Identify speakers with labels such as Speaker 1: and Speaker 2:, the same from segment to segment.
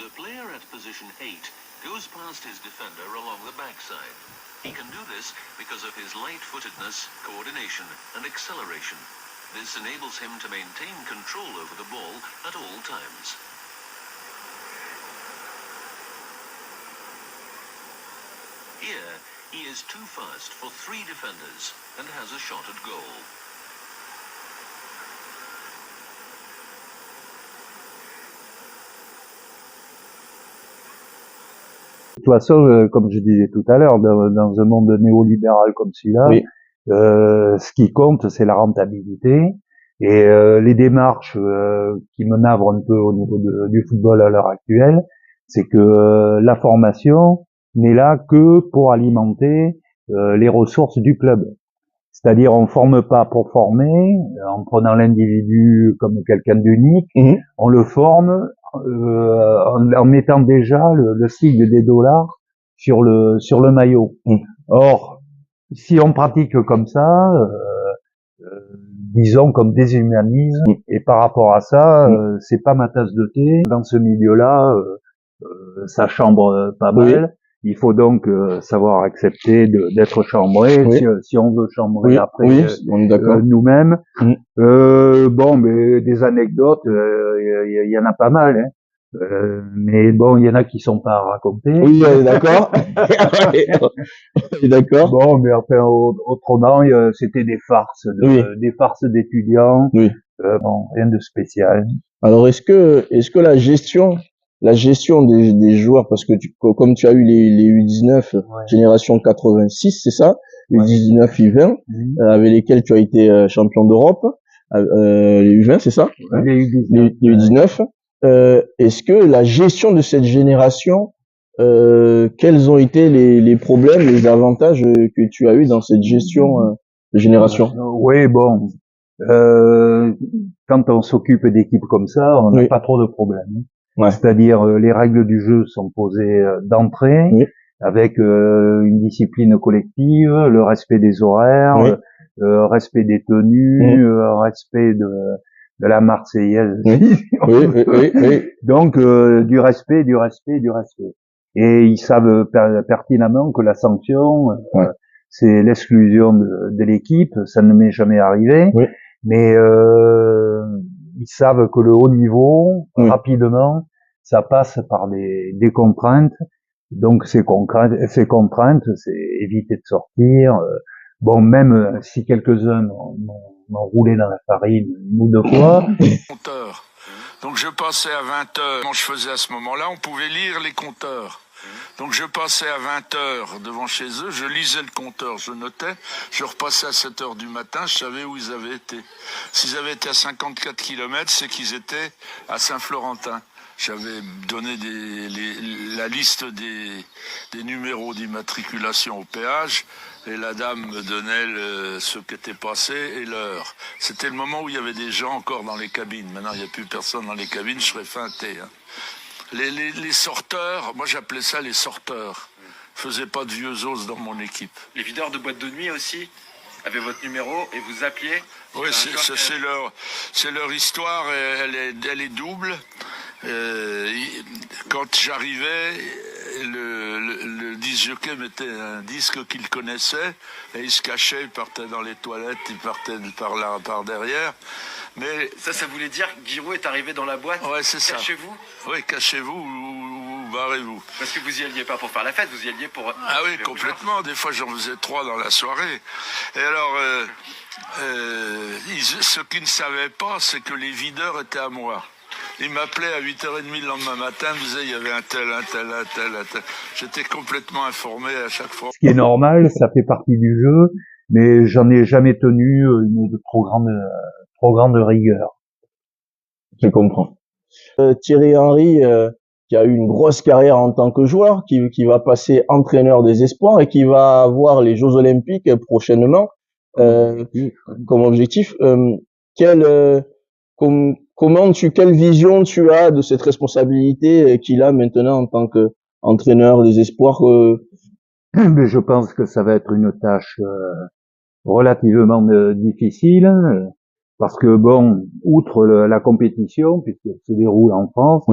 Speaker 1: The player at position 8 goes past his defender along the backside. He can do this because of his light-footedness, coordination, and acceleration. This enables him to maintain control over the ball at all times. Here, he is too fast for 3 defenders and has a shot at goal.
Speaker 2: De toute façon, comme je disais tout à l'heure, dans un monde néolibéral comme celui-là,
Speaker 3: Oui.
Speaker 2: Ce qui compte, c'est la rentabilité. Et les démarches qui me navrent un peu au niveau du football à l'heure actuelle, c'est que la formation n'est là que pour alimenter les ressources du club. C'est-à-dire, on forme pas pour former, en prenant l'individu comme quelqu'un d'unique, on le forme en mettant déjà le sigle des dollars sur le maillot. Or, si on pratique comme ça, disons comme déshumanisme, et par rapport à ça, c'est pas ma tasse de thé. Dans ce milieu-là, ça chambre pas mal. Il faut donc savoir accepter d'être chambré. Si on veut chambrer après nous-mêmes. Bon, mais des anecdotes, il y en a pas mal. Hein. Mais bon, il y en a qui sont pas à raconter.
Speaker 3: Oui, d'accord. D'accord.
Speaker 2: Bon, mais enfin, autrement, c'était des farces, des farces d'étudiants. Bon, rien de spécial.
Speaker 3: Alors, est-ce que la gestion des joueurs, parce que comme tu as eu les U19, génération 86, c'est ça? U19, U20, avec lesquels tu as été champion d'Europe, les U20, c'est ça?
Speaker 2: Les U19.
Speaker 3: Les U19. Est-ce que la gestion de cette génération, quels ont été les problèmes, les avantages que tu as eu dans cette gestion de génération?
Speaker 2: Oui, bon, quand on s'occupe d'équipes comme ça, on n'a pas trop de problèmes. C'est-à-dire, les règles du jeu sont posées d'entrée, avec une discipline collective, le respect des horaires, le respect des tenues, respect de la Marseillaise. Donc, du respect. Et ils savent pertinemment que la sanction, c'est l'exclusion de l'équipe. Ça ne m'est jamais arrivé. Mais ils savent que le haut niveau, rapidement, ça passe par des contraintes. Donc, ces contraintes, c'est éviter de sortir. Bon, même si quelques-uns m'ont roulé dans la farine une ou 2 fois.
Speaker 4: Donc je passais à 20h. Comment je faisais à ce moment-là? On pouvait lire les compteurs. Donc je passais à 20h devant chez eux, je lisais le compteur, je notais, je repassais à 7h du matin, je savais où ils avaient été. S'ils avaient été à 54 km, c'est qu'ils étaient à Saint-Florentin. J'avais donné la liste des numéros d'immatriculation au péage et la dame me donnait ce qui était passé et l'heure. C'était le moment où il y avait des gens encore dans les cabines. Maintenant, il n'y a plus personne dans les cabines, je serais feinté. Hein. Les sorteurs, moi j'appelais ça les sorteurs. Je faisais pas de vieux os dans mon équipe.
Speaker 5: Les videurs de boîte de nuit aussi avaient votre numéro et vous appeliez?
Speaker 4: Oui, c'est leur histoire, elle est double. Quand j'arrivais, le disc-jockey mettait un disque qu'il connaissait et il se cachait, il partait dans les toilettes, il partait par là, par derrière. Mais
Speaker 5: ça voulait dire que Giroud est arrivé dans la boîte.
Speaker 4: Ouais, c'est ça.
Speaker 5: Cachez-vous.
Speaker 4: Oui, cachez-vous ou barrez-vous.
Speaker 5: Parce que vous y alliez pas pour faire la fête, vous y alliez pour...
Speaker 4: Ah oui, complètement. Des fois, j'en faisais 3 dans la soirée. Et alors, ce qu'ils ne savaient pas, c'est que les videurs étaient à moi. Ils m'appelaient à 8h30 le lendemain matin, me disaient il y avait un tel. J'étais complètement informé à chaque fois.
Speaker 2: Ce qui est normal, ça fait partie du jeu, mais j'en ai jamais tenu une trop grande rigueur.
Speaker 3: Je comprends. Thierry Henry, qui a eu une grosse carrière en tant que joueur, qui va passer entraîneur des espoirs et qui va avoir les Jeux Olympiques prochainement comme objectif. Quelle vision tu as de cette responsabilité qu'il a maintenant en tant qu'entraîneur des espoirs?
Speaker 2: Mais je pense que ça va être une tâche relativement difficile, parce que bon, outre la compétition, puisqu'elle se déroule en France,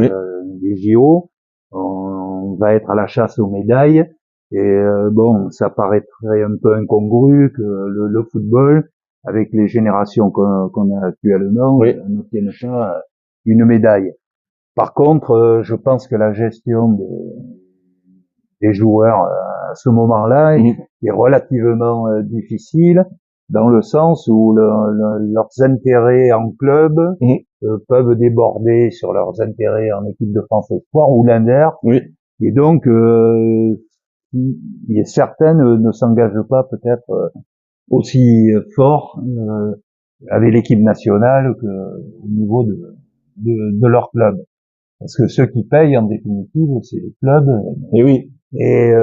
Speaker 2: les JO, on va être à la chasse aux médailles. Et bon, ça paraîtrait un peu incongru que le football, avec les générations qu'on a actuellement,
Speaker 3: Oui.
Speaker 2: n'obtienne pas une médaille. Par contre, je pense que la gestion des joueurs à ce moment-là est relativement difficile, dans le sens où leurs intérêts en club peuvent déborder sur leurs intérêts en équipe de France Espoir ou l'inverse.
Speaker 3: Oui.
Speaker 2: Et donc, certaines ne s'engagent pas peut-être aussi fort avec l'équipe nationale que au niveau de leur club. Parce que ceux qui payent, en définitive, c'est les clubs.
Speaker 3: Et oui.
Speaker 2: Et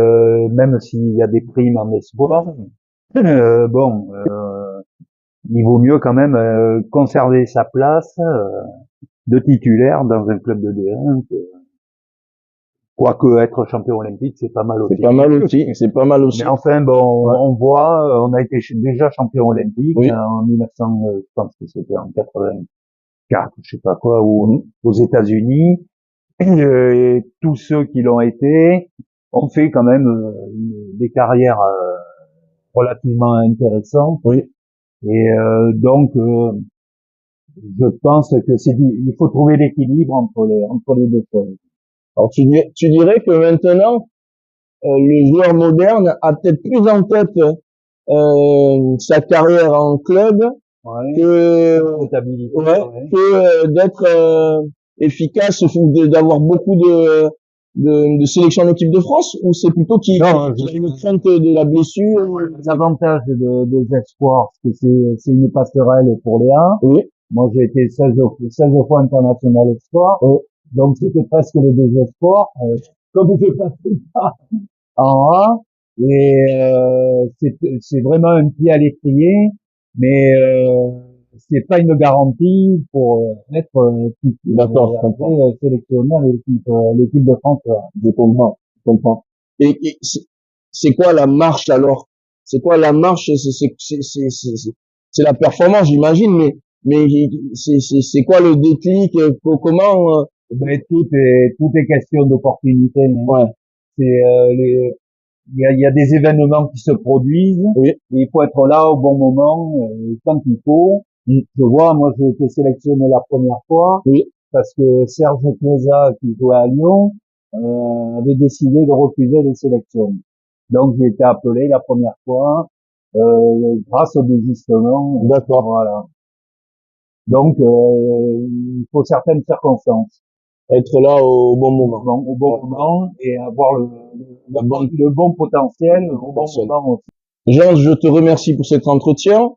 Speaker 2: même s'il y a des primes en espoir, bon, il vaut mieux quand même conserver sa place de titulaire dans un club de D1. Quoique être champion olympique, c'est pas mal aussi.
Speaker 3: C'est pas mal aussi. C'est pas mal aussi.
Speaker 2: Mais enfin, bon, on voit, on a été déjà champion olympique en 1900, je pense que c'était en 84, je sais pas quoi, ou aux États-Unis. Et tous ceux qui l'ont été ont fait quand même des carrières relativement intéressantes.
Speaker 3: Oui.
Speaker 2: Et donc, je pense que il faut trouver l'équilibre entre les deux choses.
Speaker 3: Alors tu dirais que maintenant, le joueur moderne a peut-être plus en tête sa carrière en club que d'être efficace, d'avoir beaucoup de sélection en équipe de France, ou c'est plutôt qu'il a une crainte de la blessure?
Speaker 2: Les avantages des espoirs, c'est que c'est une passerelle pour les A.
Speaker 3: Oui.
Speaker 2: Moi, j'ai été 16 fois international espoir. Donc, c'était presque le désespoir. Comme je passais pas en A, et c'est vraiment un pied à l'étrier, mais c'est pas une garantie pour être sélectionné avec l'équipe de France.
Speaker 3: Je comprends. Et c'est quoi la marche alors? C'est quoi la marche? C'est la performance, j'imagine, mais c'est quoi le déclic? Comment?
Speaker 2: Ben, tout est question d'opportunité.
Speaker 3: Ouais.
Speaker 2: C'est il y a des événements qui se produisent.
Speaker 3: Oui.
Speaker 2: Et il faut être là au bon moment, quand il faut. Je vois, moi, j'ai été sélectionné la première fois.
Speaker 3: Oui.
Speaker 2: Parce que Serge Chiesa, qui jouait à Lyon, avait décidé de refuser les sélections. Donc, j'ai été appelé la première fois, grâce au désistement.
Speaker 3: D'accord.
Speaker 2: Voilà. Donc, il faut certaines circonstances.
Speaker 3: Être là au bon moment.
Speaker 2: Au bon moment et avoir le bon potentiel au bon moment aussi.
Speaker 3: Jean, je te remercie pour cet entretien.